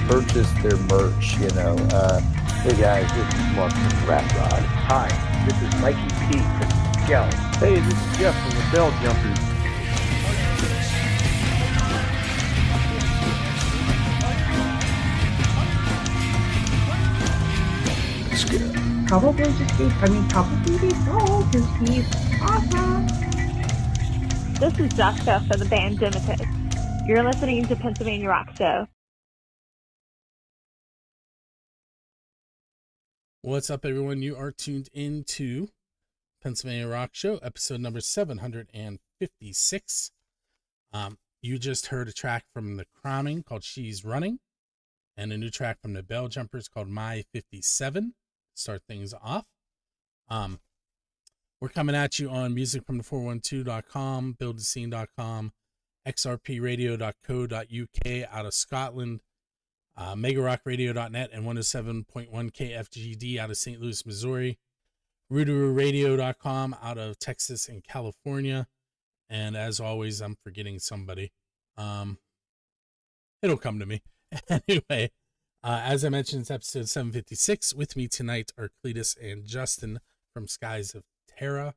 purchase their merch. Hey guys, this is Mark from Rat Rod. Hi, this is Mikey P from Skell. Hey, this is Jeff from the Bell Jumpers. Probably be Paul, because he's awesome. This is Jessica for the band Dominic. You're listening to Pennsylvania Rock Show. What's up, everyone? You are tuned into Pennsylvania Rock Show, episode number 756. You just heard a track from The Crowning called She's Running, and a new track from the Bell Jumpers called My 57. Start things off. We're coming at you on musicfromthe412.com, buildscene.com, xrpradio.co.uk out of Scotland, megarockradio.net, and 107.1 KFGD out of St. Louis, Missouri, rootarooradio.com out of Texas and California. And as always, I'm forgetting somebody. It'll come to me. Anyway, as I mentioned, it's episode 756. With me tonight are Cletus and Justin from Skies of Terra.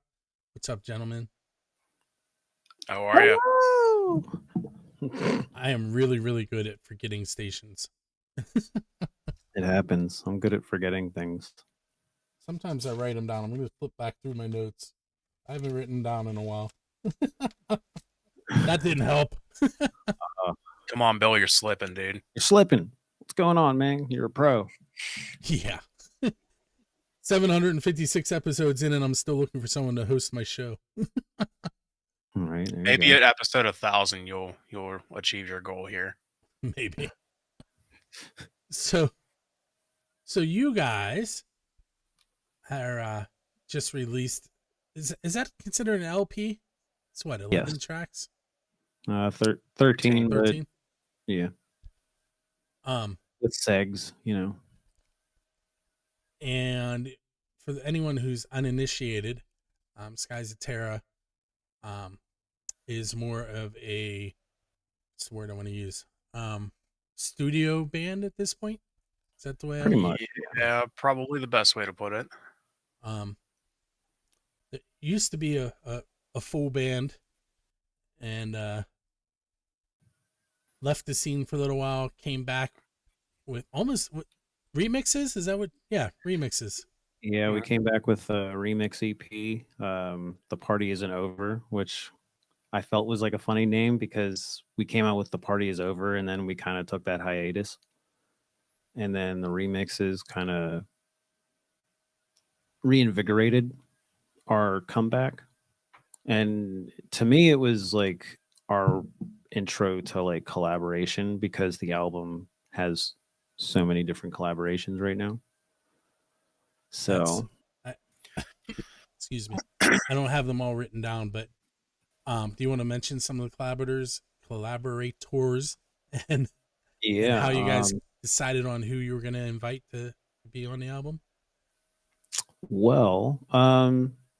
What's up, gentlemen? How are you? I am really, really good at forgetting stations. It happens. I'm good at forgetting things. Sometimes I write them down. I'm going to flip back through my notes. I haven't written down in a while. That didn't help. Come on, Bill, you're slipping, dude. You're slipping. What's going on, man? You're a pro. Yeah. 756 episodes in, and I'm still looking for someone to host my show. All right. Maybe at episode 1,000, you'll achieve your goal here. Maybe. So you guys are just released. Is that considered an LP? It's what, 11 tracks? 13. 13. Yeah. With segs, And for anyone who's uninitiated, Skies of Terra is more of a, what's the word I want to use? Studio band at this point. Is that the way? Pretty much. Yeah, probably the best way to put it. It used to be a full band, and left the scene for a little while. Came back with remixes. Is that what? Yeah, remixes. Yeah, we came back with a remix EP. The Party Isn't Over, which I felt was like a funny name because we came out with The Party Is Over, and then we kind of took that hiatus. And then the remixes kind of reinvigorated our comeback. And to me, it was like our intro to like collaboration because the album has so many different collaborations right now. So, excuse me, I don't have them all written down, but do you want to mention some of the collaborators, and how you guys decided on who you were going to invite to be on the album? Well,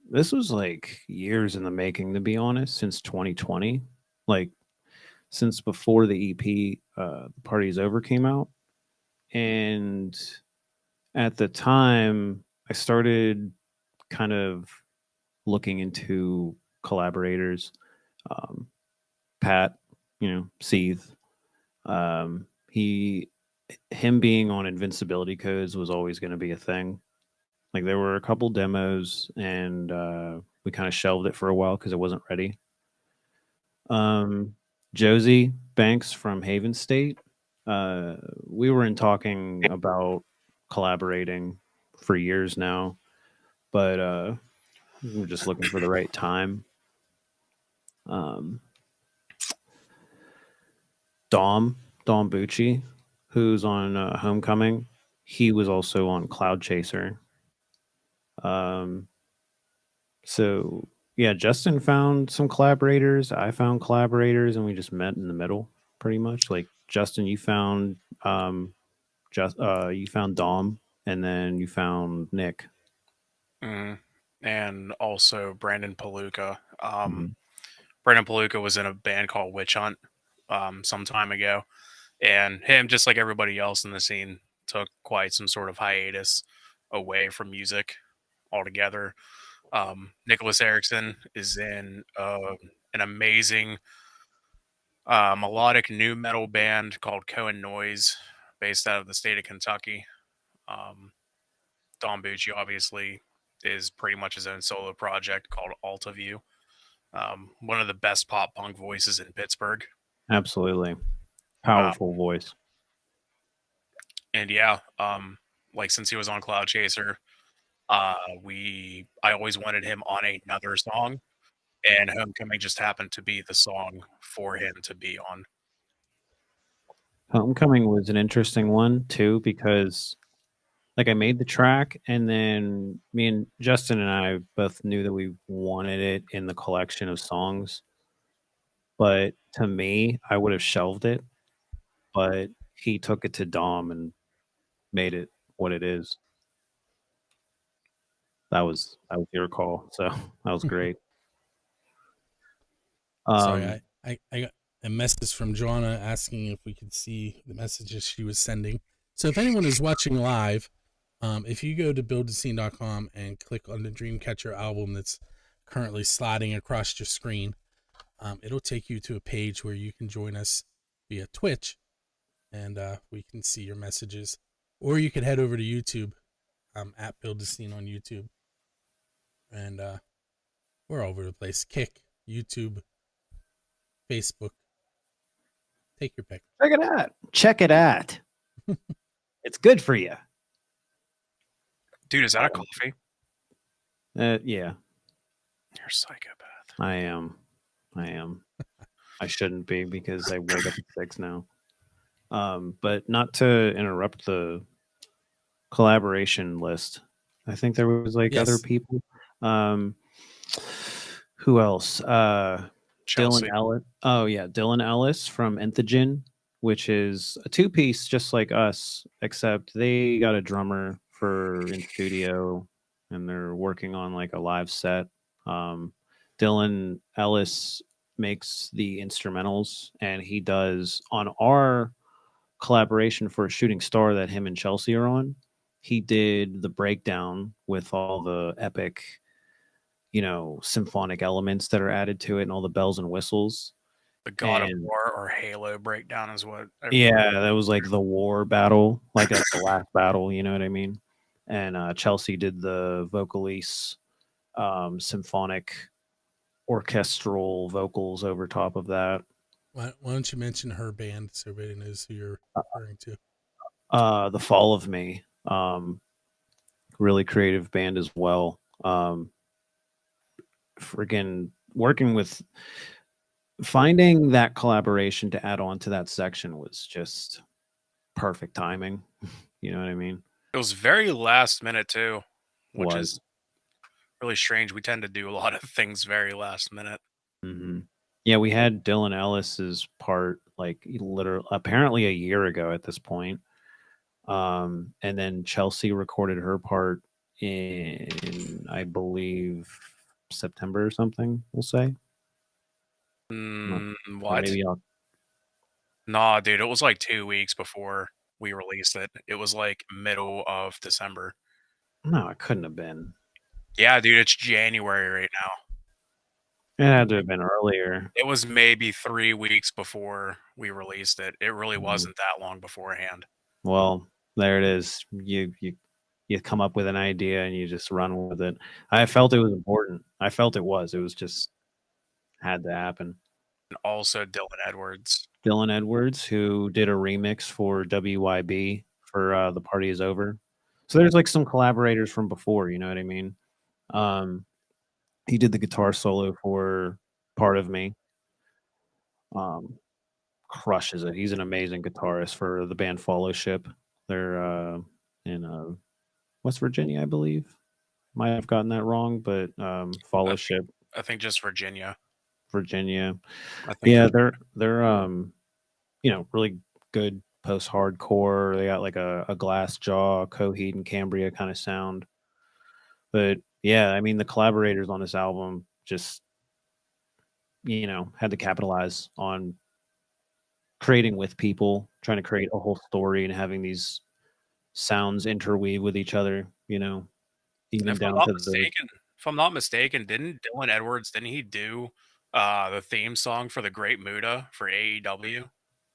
this was like years in the making, to be honest, since 2020, like since before the EP, The Party Is Over came out. And at the time, I started kind of looking into collaborators. Pat, SEETHE. Him being on Invincibility Codes was always going to be a thing. Like there were a couple demos, and we kind of shelved it for a while because it wasn't ready. Josie Banks from Haven State. We were in talking about collaborating for years now, but we're just looking for the right time. Dom Bucci, who's on Homecoming, he was also on Cloud Chaser. So yeah, Justin found some collaborators. I found collaborators, and we just met in the middle, pretty much. Like Justin, you found you found Dom, and then you found Nick. And also Brandon Palooka. Brandon Palooka was in a band called Witch Hunt some time ago, And him, just like everybody else in the scene, took quite some sort of hiatus away from music altogether. Nicholas Erickson is in an amazing melodic new metal band called Cohen Noise, based out of the state of Kentucky. Um, Don Bucci obviously is pretty much his own solo project called Alta. One of the best pop punk voices in Pittsburgh. Absolutely. Powerful voice. And yeah, like since he was on Cloud Chaser, I always wanted him on another song, and Homecoming just happened to be the song for him to be on. Homecoming was an interesting one too, because like I made the track and then me and Justin and I both knew that we wanted it in the collection of songs. But to me, I would have shelved it, but he took it to Dom and made it what it is. That was your call. So that was great. Sorry, I got a message from Joanna asking if we could see the messages she was sending. So if anyone is watching live, if you go to buildaScene.com and click on the Dreamcatcher album that's currently sliding across your screen, it'll take you to a page where you can join us via Twitch, and we can see your messages. Or you can head over to YouTube, at Build a Scene on YouTube. And we're all over the place. Kick, YouTube, Facebook. Take your pick. Check it out. Check it out. It's good for you. Dude, is that a coffee? Yeah. You're a psychopath. I am. I shouldn't be because I wake up at 6 now. But not to interrupt the collaboration list. I think there was like other people. Who else? Chelsea. Dylan Ellis. Oh yeah, Dylan Ellis from Enthogen, which is a 2-piece just like us, except they got a drummer for in studio and they're working on like a live set. Dylan Ellis makes the instrumentals, and he does on our collaboration for a Shooting Star that him and Chelsea are on. He did the breakdown with all the epic, symphonic elements that are added to it and all the bells and whistles. The God of War or Halo breakdown is what. Yeah, that was like the war battle, like that's the last battle. You know what I mean? And Chelsea did the Vocalise symphonic orchestral vocals over top of that. Why don't you mention her band so everybody knows who you're referring to? The Fall of Me, really creative band as well. Friggin' working with, finding that collaboration to add on to that section was just perfect timing. You know what I mean? It was very last minute too, which is really strange. We tend to do a lot of things very last minute. Mm-hmm. Yeah, we had Dylan Ellis's part like literally apparently a year ago at this point. And then Chelsea recorded her part in, I believe, September or something, we'll say. What? Maybe Nah, dude, it was like 2 weeks before we released it. It was like middle of December. No, it couldn't have been. Yeah, dude, it's January right now. It had to have been earlier. It was maybe 3 weeks before we released it. It really wasn't that long beforehand. Well, there it is. You come up with an idea and you just run with it. I felt it was important. I felt it was. It was just had to happen. And also Dylan Edwards. Dylan Edwards, who did a remix for WYB for The Party Is Over. So there's like some collaborators from before, you know what I mean? He did the guitar solo for Part of Me. Crushes it. He's an amazing guitarist for the band Fellowship. They're in West Virginia, I believe. Might have gotten that wrong, but Fellowship. I think just Virginia. Yeah, they're really good post-hardcore. They got like a Glass Jaw, Coheed and Cambria kind of sound. But yeah, I mean the collaborators on this album just had to capitalize on creating with people, trying to create a whole story and having these sounds interweave with each other, you know, even If I'm down not to the mistaken, didn't Dylan Edwards, didn't he do the theme song for the Great Muda for AEW?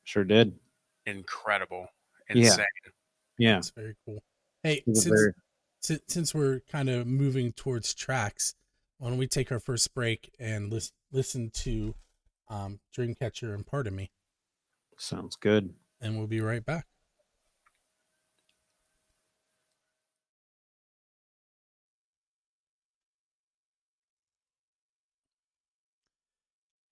sure did. Incredible. Yeah. Insane. Yeah. That's very cool. Hey, He's a very since we're kind of moving towards tracks, why don't we take our first break and listen to Dreamcatcher and Pardon Me, sounds good. and we'll be right back.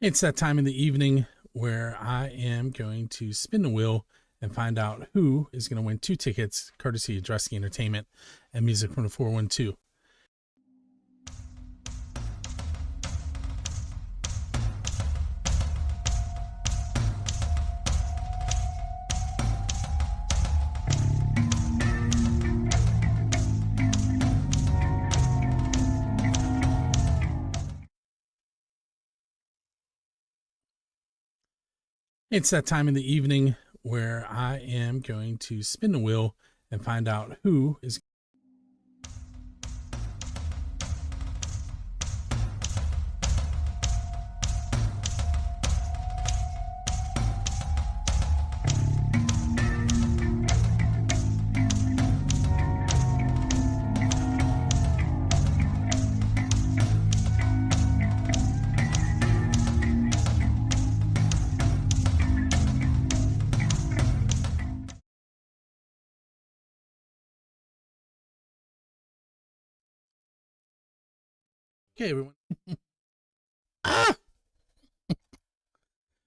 It's that time in the evening where I am going to spin the wheel and find out who is going to win 2 tickets, courtesy of Dresky Entertainment and Music from the 412. It's that time in the evening where I am going to spin the wheel and find out who is. Okay, everyone.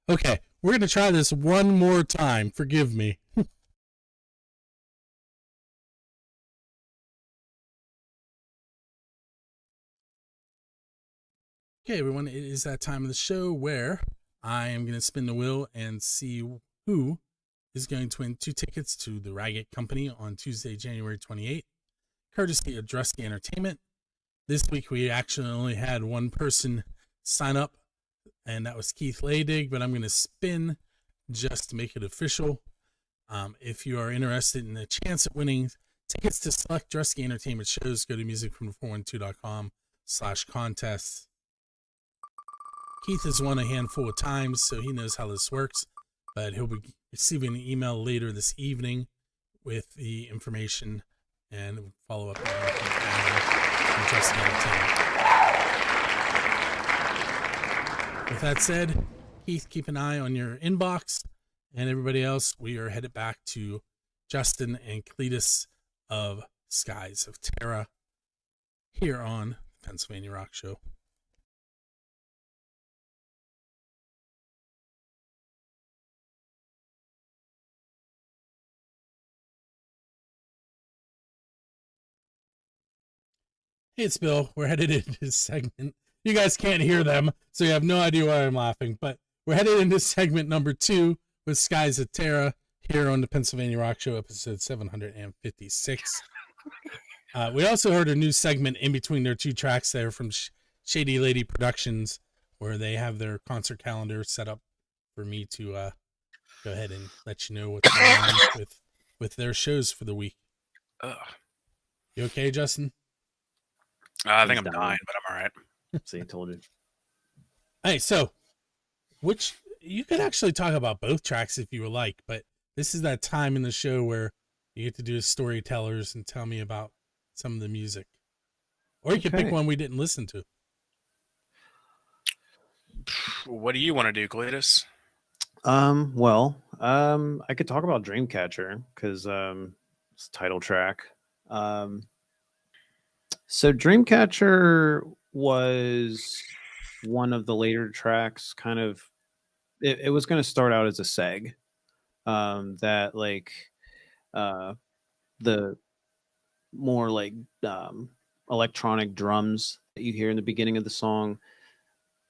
Okay, we're going to try this one more time. Forgive me. Okay, everyone, it is that time of the show where I am going to spin the wheel and see who is going to win 2 tickets to the Ragged Company on Tuesday, January 28th, courtesy of Dresky Entertainment. This week, we actually only had one person sign up, and that was Keith Laydig, but I'm going to spin just to make it official. If you are interested in the chance of winning tickets to select Dresky Entertainment shows, go to musicfrom412.com/contests. Keith has won a handful of times, so he knows how this works, but he'll be receiving an email later this evening with the information and follow up on Dresky Entertainment. With that said, Keith, keep an eye on your inbox, and everybody else, we are headed back to Justin and Cletus of Skies of Terra here on the Pennsylvania Rock Show. Hey, it's Bill. We're headed into this segment. You guys can't hear them, so you have no idea why I'm laughing, but we're headed into segment number 2 with Skies of Terra here on the Pennsylvania Rock Show, episode 756. We also heard a new segment in between their 2 tracks there from Shady Lady Productions, where they have their concert calendar set up for me to go ahead and let you know what's going on with their shows for the week. You okay, Justin? I think I'm dying, but I'm all right. See, I told you. Hey, so you could actually talk about both tracks if you would like, but this is that time in the show where you get to do storytellers and tell me about some of the music. Or you could pick one we didn't listen to. What do you want to do, Cletus? I could talk about Dreamcatcher because it's the title track. So Dreamcatcher was one of the later tracks. Kind of, it was going to start out as a seg that like the more like electronic drums that you hear in the beginning of the song,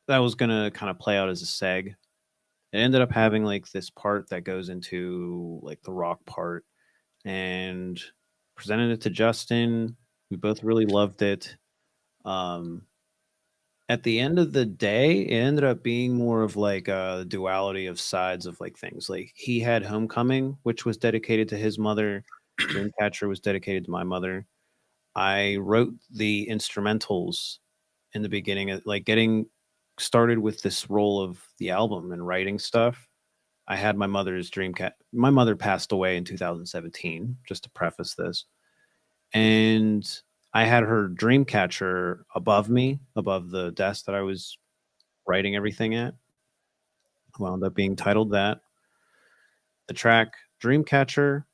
that was going to kind of play out as a seg. It ended up having like this part that goes into like the rock part, and presented it to Justin. We both really loved it. at the end of the day, it ended up being more of like a duality of sides of like things. Like he had Homecoming, which was dedicated to his mother. Dreamcatcher was dedicated to my mother. I wrote the instrumentals in the beginning, like getting started with this role of the album and writing stuff. I had my mother's Dreamcat. My mother passed away in 2017, just to preface this. And I had her Dreamcatcher above me, above the desk that I was writing everything at. Wound up being titled that. The track Dreamcatcher,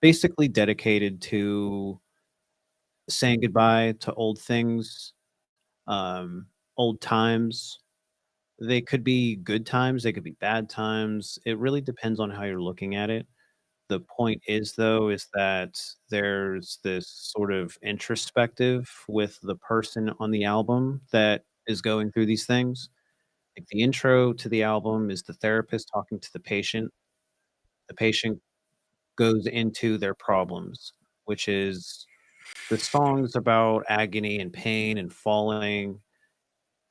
basically dedicated to saying goodbye to old things, um, old times. They could be good times, they could be bad times. It really depends on how you're looking at it. The point is, though, is that there's this sort of introspective with the person on the album that is going through these things. Like the intro to the album is the therapist talking to the patient. The patient goes into their problems, which is the songs about agony and pain and falling.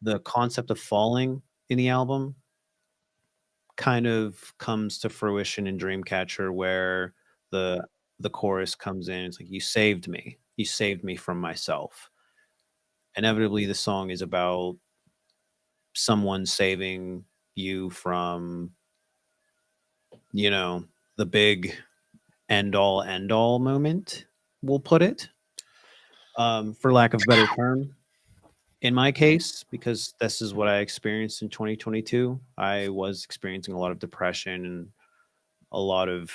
The concept of falling in the album kind of comes to fruition in Dreamcatcher, where the the chorus comes in. It's like, you saved me. You saved me from myself. Inevitably, the song is about someone saving you from, you know, the big end all moment, we'll put it, for lack of a better term. In my case, because this is what I experienced in 2022, I was experiencing a lot of depression and a lot of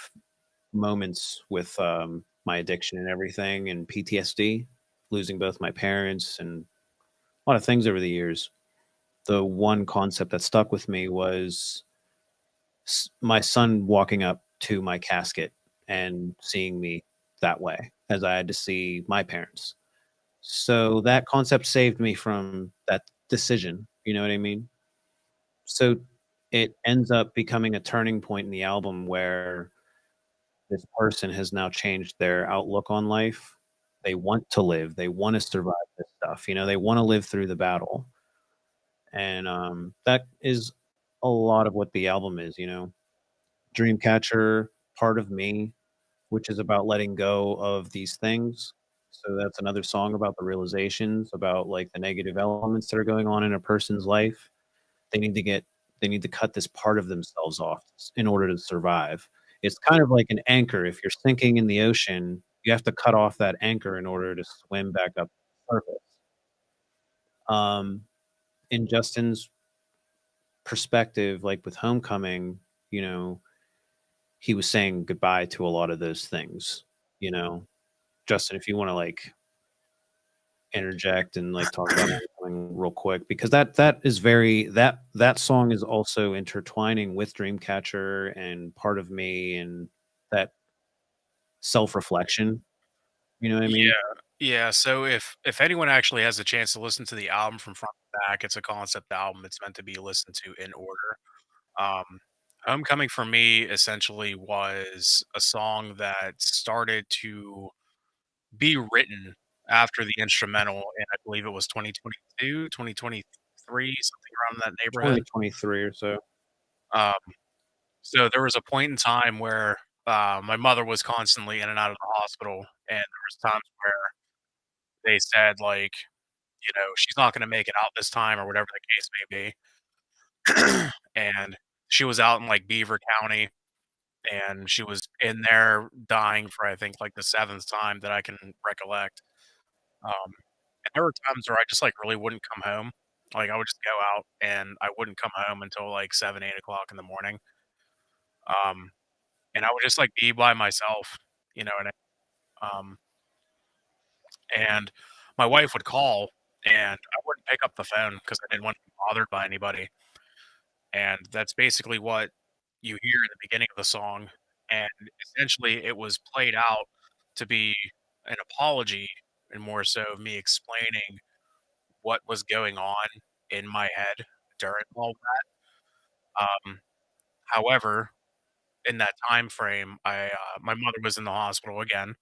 moments with my addiction and everything, and PTSD, losing both my parents and a lot of things over the years. The one concept that stuck with me was my son walking up to my casket and seeing me that way, as I had to see my parents. So that concept saved me from that decision. You know what I mean? So it ends up becoming a turning point in the album where this person has now changed their outlook on life. They want to live. They want to survive this stuff. You know, they want to live through the battle. And that is a lot of what the album is, you know. Dreamcatcher, Part of Me, which is about letting go of these things. So that's another song about the realizations, about like the negative elements that are going on in a person's life. They need to get they need to cut this part of themselves off in order to survive. It's kind of like an anchor. If you're sinking in the ocean, you have to cut off that anchor in order to swim back up to the surface. Um, in Justin's perspective, like with Homecoming, you know, he was saying goodbye to a lot of those things, you know. Justin, if you want to like interject and like talk about Homecoming real quick, because that is very that song is also intertwining with Dreamcatcher and Part of Me and that self-reflection. You know what I mean? Yeah, yeah. So if anyone actually has a chance to listen to the album from front to back, it's a concept album. It's meant to be listened to in order. Um, Homecoming for me essentially was a song that started to be written after the instrumental, and I believe it was 2022, 2023, something around that neighborhood. 2023 or so. Um, so there was a point in time where my mother was constantly in and out of the hospital, and there was times where they said like, you know, she's not going to make it out this time or whatever the case may be. And she was out in like Beaver County, and she was in there dying for I think like the seventh time that I can recollect. And there were times where I just like really wouldn't come home. Like I would just go out and I wouldn't come home until like 7, 8 o'clock in the morning. Um, and I would just like be by myself, you know, and my wife would call and I wouldn't pick up the phone because I didn't want to be bothered by anybody. And that's basically what you hear in the beginning of the song. And essentially, it was played out to be an apology and more so me explaining what was going on in my head during all that. However, in that time frame, my mother was in the hospital again,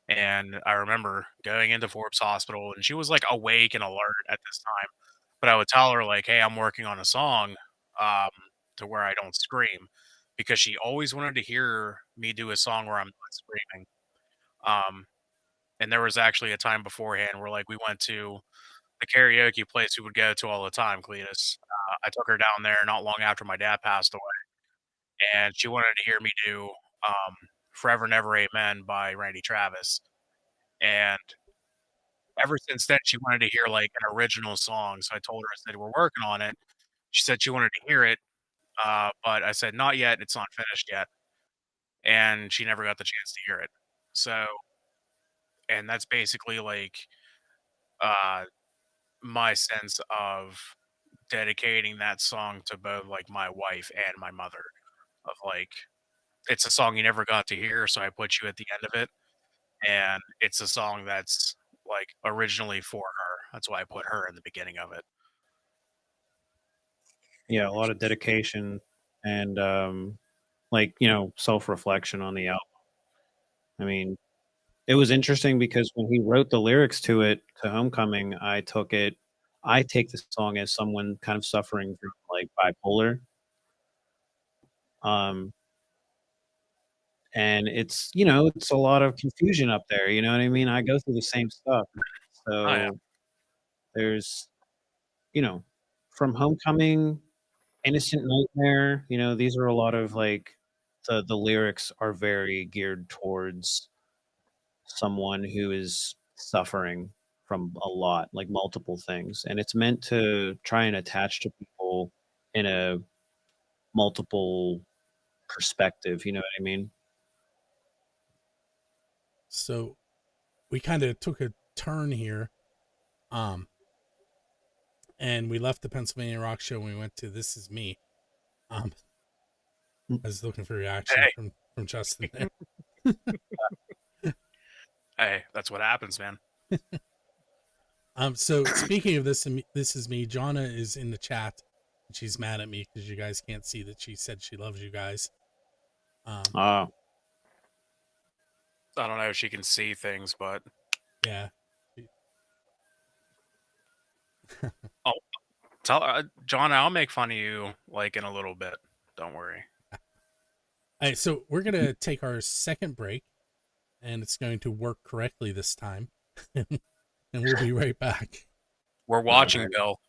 and I remember going into Forbes Hospital, and she was like awake and alert at this time. But I would tell her like, "Hey, I'm working on a song," um, to where I don't scream, because she always wanted to hear me do a song where I'm not screaming. Um, and there was actually a time beforehand where like we went to the karaoke place we would go to all the time, Cletus. I took her down there not long after my dad passed away, and she wanted to hear me do um, "Forever Never Amen" by Randy Travis. And ever since then, she wanted to hear like an original song. So I told her, I said, "We're working on it." She said she wanted to hear it, but I said, "Not yet. It's not finished yet." And she never got the chance to hear it. So, and that's basically like uh, my sense of dedicating that song to both like my wife and my mother. Of like, it's a song you never got to hear, so I put you at the end of it, and it's a song that's like originally for her. That's why I put her in the beginning of it. Yeah, a lot of dedication and like, self-reflection on the album. I mean, it was interesting because when he wrote the lyrics to it, to Homecoming, I take the song as someone kind of suffering from like bipolar. Um, and it's a lot of confusion up there. You know what I mean? I go through the same stuff. Oh yeah, So there's, you know, from Homecoming, Innocent Nightmare, these are a lot of like the lyrics are very geared towards someone who is suffering from a lot, like multiple things. And it's meant to try and attach to people in a multiple perspective, you know what I mean? So we kind of took a turn here. And we left the Pennsylvania Rock Show and we went to This Is Me. I was looking for reaction hey, from Justin there. hey, that's what happens, man. So speaking of This Is Me, Jonna is in the chat. And she's mad at me because you guys can't see that she said she loves you guys. Oh, I don't know if she can see things, but Yeah. oh, tell John, I'll make fun of you like in a little bit. Don't worry. All right, so we're gonna take our second break, and it's going to work correctly this time, and we'll be right back. We're watching, Bill.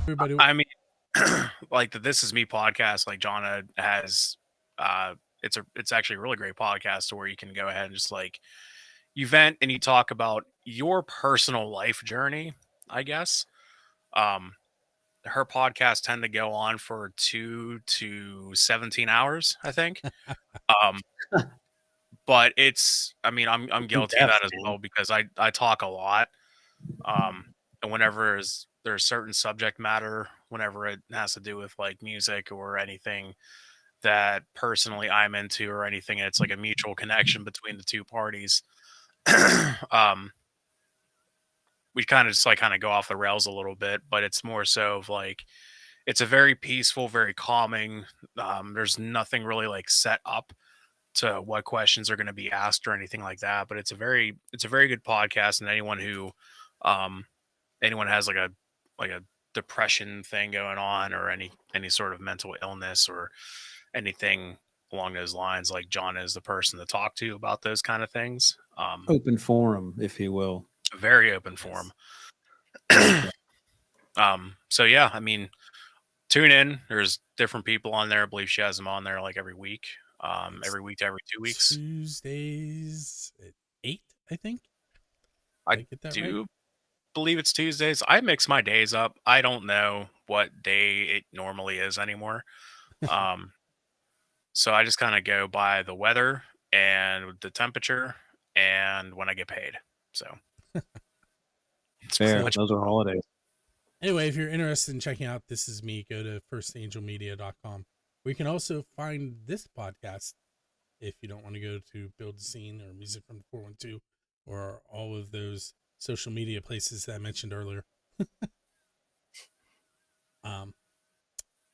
Everybody, I mean, like the This Is Me podcast, like Jonna has, it's actually a really great podcast to where you can go ahead and just like you vent and you talk about your personal life journey, I guess. Her podcasts tend to go on for 2 to 17 hours, I think. Um, but I mean, I'm guilty of that as well because I talk a lot. And whenever there's certain subject matter, whenever it has to do with like music or anything that personally I'm into or anything, and it's like a mutual connection between the two parties. um, we kind of just like kind of go off the rails a little bit, but it's more so of like it's a very peaceful, very calming. There's nothing really like set up to what questions are going to be asked or anything like that, but it's a very good podcast, and um, anyone has like a depression thing going on or any sort of mental illness or anything along those lines, like John is the person to talk to about those kind of things. open forum, if you will. Very open forum. So yeah, I mean, tune in. There's different people on there. I believe she has them on there like every week. Every week to every 2 weeks. Tuesdays at 8, I think. I get that do right? believe it's Tuesdays. I mix my days up. I don't know what day it normally is anymore. So I just kind of go by the weather and the temperature and when I get paid. So it's Fair. pretty much Those are holidays. Anyway, if you're interested in checking out This Is Me, go to firstangelmedia.com. We can also find this podcast if you don't want to go to Build a Scene or Music from the 412 or all of those social media places that I mentioned earlier.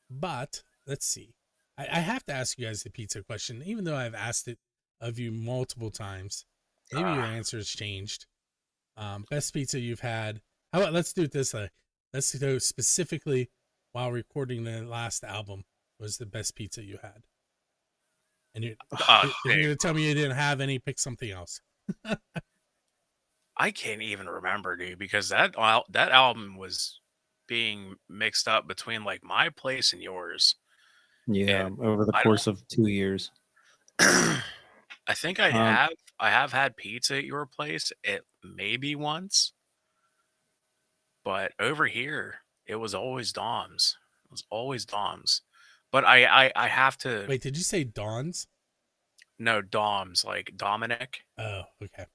But let's see. I have to ask you guys the pizza question, even though I've asked it of you multiple times. Maybe your answer has changed. Best pizza you've had. How about let's do it this way. Let's go specifically while recording the last album was the best pizza you had. And if you're going to tell me you didn't have any, pick something else. I can't even remember, dude, because that album was being mixed up between like my place and yours. Yeah, And over the course of 2 years. I think I have had pizza at your place maybe once, but over here it was always Dom's. It was always Dom's. But I have to Wait, did you say Dawn's? No, Dom's, like Dominic. Oh, okay.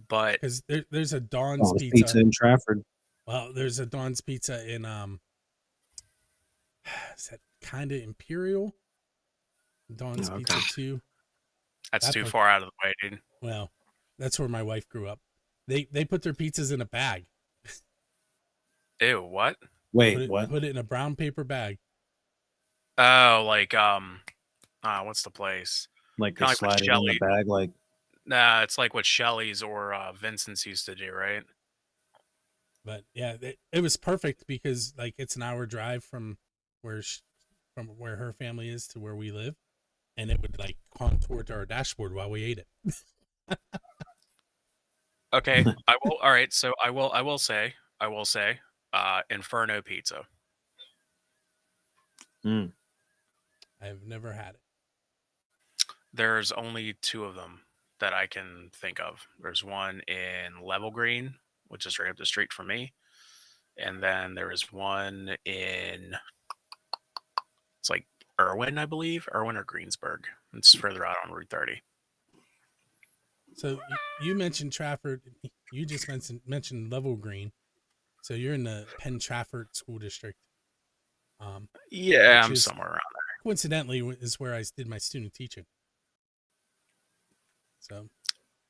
But because there's a Dawn's pizza in Trafford. Well, there's a Dawn's pizza in is that kind of Imperial? Dawn's Pizza 2. That's too far out of the way, dude. Well, that's where my wife grew up. They put their pizzas in a bag. Ew, what? Wait, what? Put it in a brown paper bag. Oh, like what's the place? Like they slide it in the bag, like. Nah, it's like what Shelley's or Vincent's used to do, right? But yeah, it was perfect because like it's an hour drive from where her family is to where we live, and it would like contour to our dashboard while we ate it. Okay, I will. All right, so I will say, Inferno Pizza. I've never had it. There's only 2 of them that I can think of. There's one in Level Green, which is right up the street from me, and then there is one in it's like Irwin, I believe, Irwin or Greensburg. It's further out on Route 30. So you mentioned Trafford. You just mentioned Level Green. So you're in the Penn Trafford School District. Yeah, I'm somewhere around there. Coincidentally, is where I did my student teaching. So,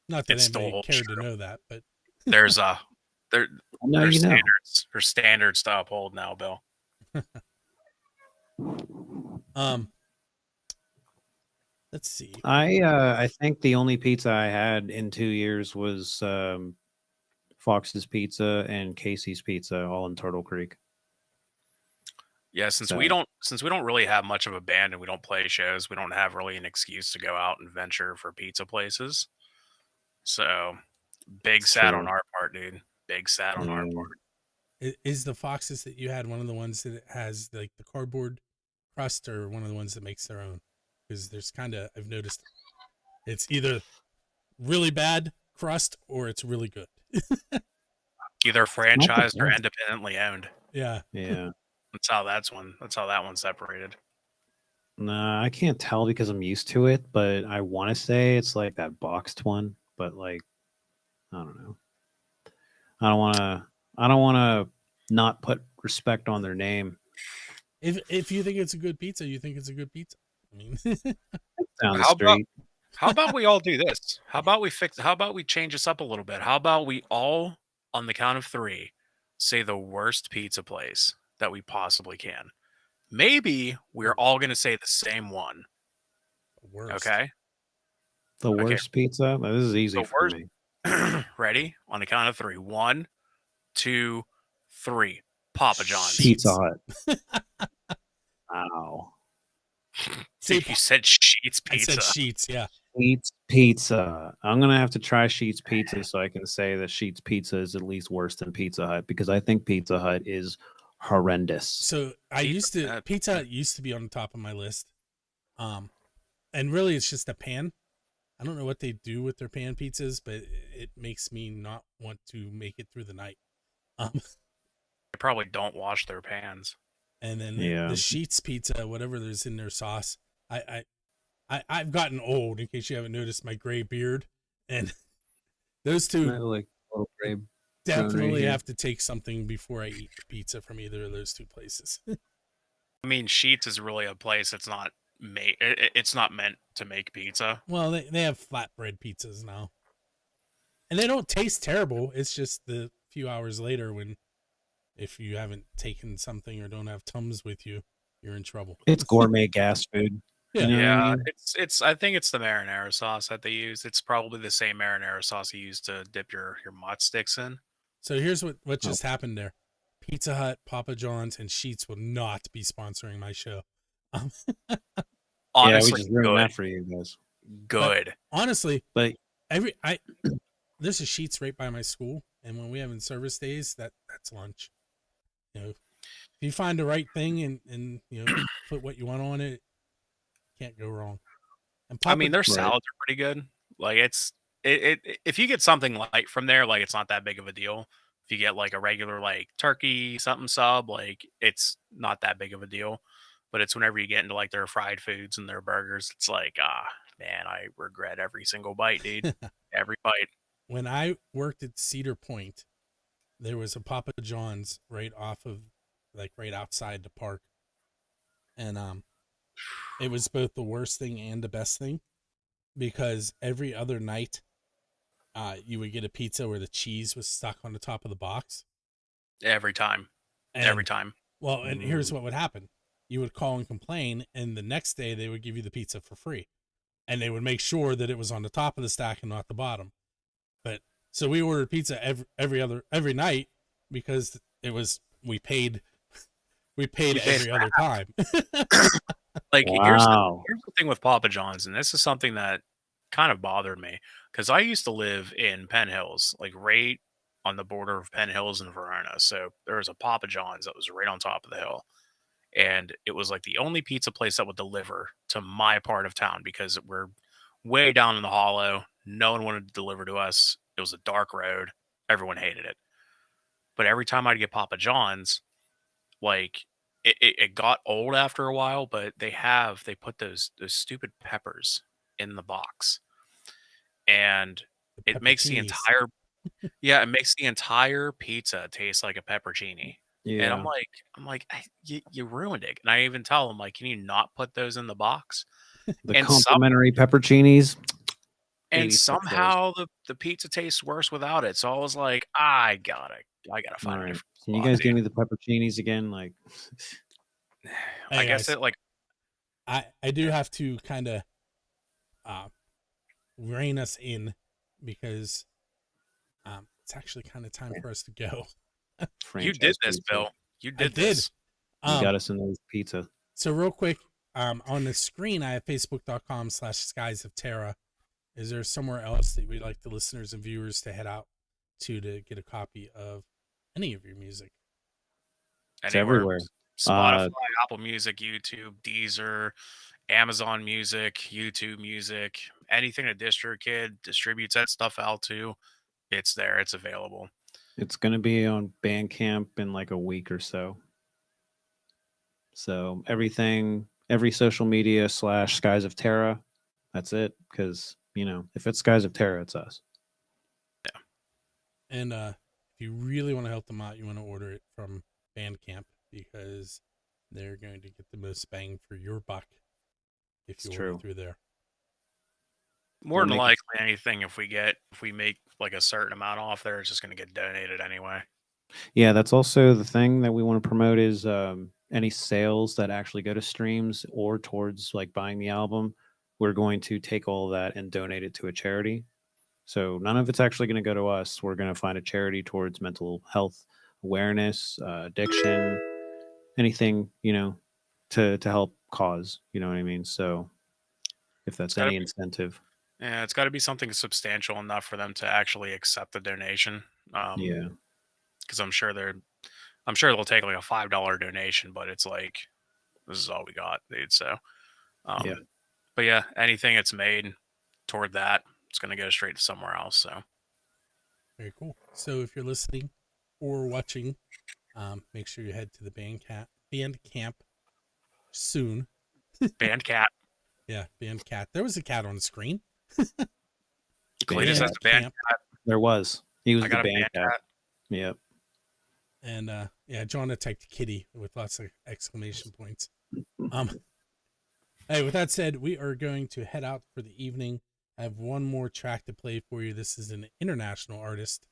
not that anybody cared to know that, but there's standards to uphold now, Bill. Let's see. I think the only pizza I had in 2 years was Fox's Pizza and Casey's Pizza, all in Turtle Creek. Yeah, since we don't really have much of a band and we don't play shows, we don't have really an excuse to go out and venture for pizza places. So big sad on our part, dude. Big sad on our part. Is the Fox's that you had one of the ones that has like the cardboard crust, or one of the ones that makes their own? Because there's I've noticed it's either really bad crust or it's really good. Either franchised or independently owned. Yeah. That's how that one's separated. Nah, I can't tell because I'm used to it, but I want to say it's like that boxed one, but like, I don't know. I don't want to not put respect on their name. If you think it's a good pizza, you think it's a good pizza. I mean, down the street. How about we all do this? How about we change this up a little bit? How about we all, on the count of 3, say the worst pizza place that we possibly can? Maybe we're all going to say the same one. Worst. Okay? The worst pizza? This is easy for me. Ready? On the count of 3. 1, 2, 3. Papa John's. Pizza Hut. Ow. See, you said Sheets Pizza. I said Sheets, yeah. Sheets Pizza. I'm going to have to try Sheets Pizza so I can say that Sheets Pizza is at least worse than Pizza Hut, because I think Pizza Hut is horrendous. So Pizza Hut used to be on the top of my list. And really it's just a pan. I don't know what they do with their pan pizzas, but it makes me not want to make it through the night. They probably don't wash their pans. And then the Sheets Pizza, whatever there's in their sauce, I've gotten old, in case you haven't noticed my gray beard, and those two like little gray definitely have to take something before I eat pizza from either of those two places. I mean, Sheets is really a place that's not it's not meant to make pizza. Well, they have flatbread pizzas now, and they don't taste terrible. It's just the few hours later if you haven't taken something or don't have Tums with you, you're in trouble. It's gourmet gas food. Yeah. You know what I Yeah, mean? it's I think it's the marinara sauce that they use. It's probably the same marinara sauce you use to dip your mott sticks in. So here's what just happened there. Pizza Hut, Papa John's, and Sheetz will not be sponsoring my show. Yeah, we Honestly, just ruined good. that for you guys. Good. Honestly, But there's a Sheetz right by my school, and when we have in service days, that's lunch. You know, if you find the right thing and you know put what you want on it, can't go wrong. And I mean, their Right. salads are pretty good. Like it if you get something light from there, like it's not that big of a deal. If you get like a regular like turkey something sub, like it's not that big of a deal. But it's whenever you get into like their fried foods and their burgers, it's like, man, I regret every single bite, dude. Every bite. When I worked at Cedar Point, there was a Papa John's right off of, like, right outside the park, and it was both the worst thing and the best thing, because every other night, you would get a pizza where the cheese was stuck on the top of the box. Every time. And, Every time. Well, and here's what would happen: you would call and complain, and the next day they would give you the pizza for free, and they would make sure that it was on the top of the stack and not the bottom. But so we ordered pizza every night because it was we paid every other time. Like Wow. here's the thing with Papa John's, and this is something that kind of bothered me because I used to live in Penn Hills, like right on the border of Penn Hills and Verona. So there was a Papa John's that was right on top of the hill. And it was like the only pizza place that would deliver to my part of town because we're way down in the hollow. No one wanted to deliver to us. It was a dark road. Everyone hated it. But every time I'd get Papa John's, like it got old after a while, but they put those stupid peppers in the box. And it makes the entire it makes the entire pizza taste like a peppercini. Yeah. And I'm like, you ruined it. And I even tell them, like, can you not put those in the box? The and complimentary pepperoncinis. And 86 somehow the pizza tastes worse without it. So I was like, I gotta find a different Can you spot, guys dude. give me the pepperoncinis again? Like, I Hey, guess guys, it like I do have to kind of rein us in because it's actually kind of time for us to go. you did franchise this, pizza. Bill. You I did did. this. You got us in those pizza. So real quick, on the screen, I have facebook.com/Skies of Terra. Is there somewhere else that we'd like the listeners and viewers to head out to get a copy of any of your music? It's Anywhere. everywhere. Spotify, Apple Music, YouTube, Deezer, Amazon Music, YouTube Music, anything a DistroKid distributes that stuff out to, it's there. It's available. It's going to be on Bandcamp in like a week or so. So everything, every social media / Skies of Terra, that's it. Because, you know, if it's Skies of Terra, it's us. Yeah. And if you really want to help them out, you want to order it from Bandcamp because they're going to get the most bang for your buck if you order through there. More than likely anything if we make like a certain amount off there, it's just going to get donated anyway. Yeah, that's also the thing that we want to promote is any sales that actually go to streams or towards like buying the album. We're going to take all of that and donate it to a charity. So none of it's actually going to go to us. We're going to find a charity towards mental health awareness, addiction, anything, you know, to help cause, you know what I mean? So if that's any incentive. Yeah, it's got to be something substantial enough for them to actually accept the donation. Yeah. Because I'm sure they'll take like a $5 donation, but it's like, this is all we got, dude. So, yeah. But yeah, anything that's made toward that, it's going to go straight to somewhere else. So very cool. So if you're listening or watching, make sure you head to the Bandcamp soon. Bandcat. Yeah, Bandcat. There was a cat on the screen. Cletus has a Bandcat. There was. He was I the got a Bandcat. Bandcat. Yep. And yeah, John attacked kitty with lots of exclamation points. Hey, with that said, we are going to head out for the evening. I have one more track to play for you. This is an international artist.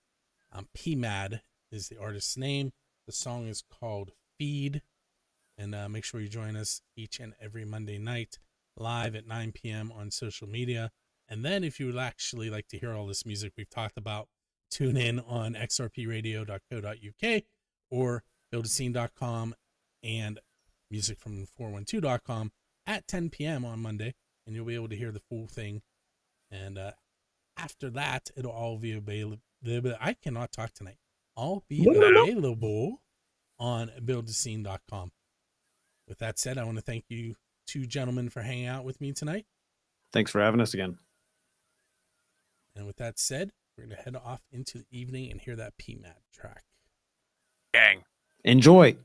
PMAD is the artist's name. The song is called Feed, And make sure you join us each and every Monday night live at 9 p.m. on social media. And then if you would actually like to hear all this music we've talked about, tune in on xrpradio.co.uk or buildascene.com and musicfrom412.com at 10 p.m. on Monday, and you'll be able to hear the full thing. And after that, it'll all be available. I cannot talk tonight. All be available on buildascene.com. With that said, I want to thank you two gentlemen for hanging out with me tonight. Thanks for having us again. And with that said, we're going to head off into the evening and hear that PMAD track. Gang. Enjoy.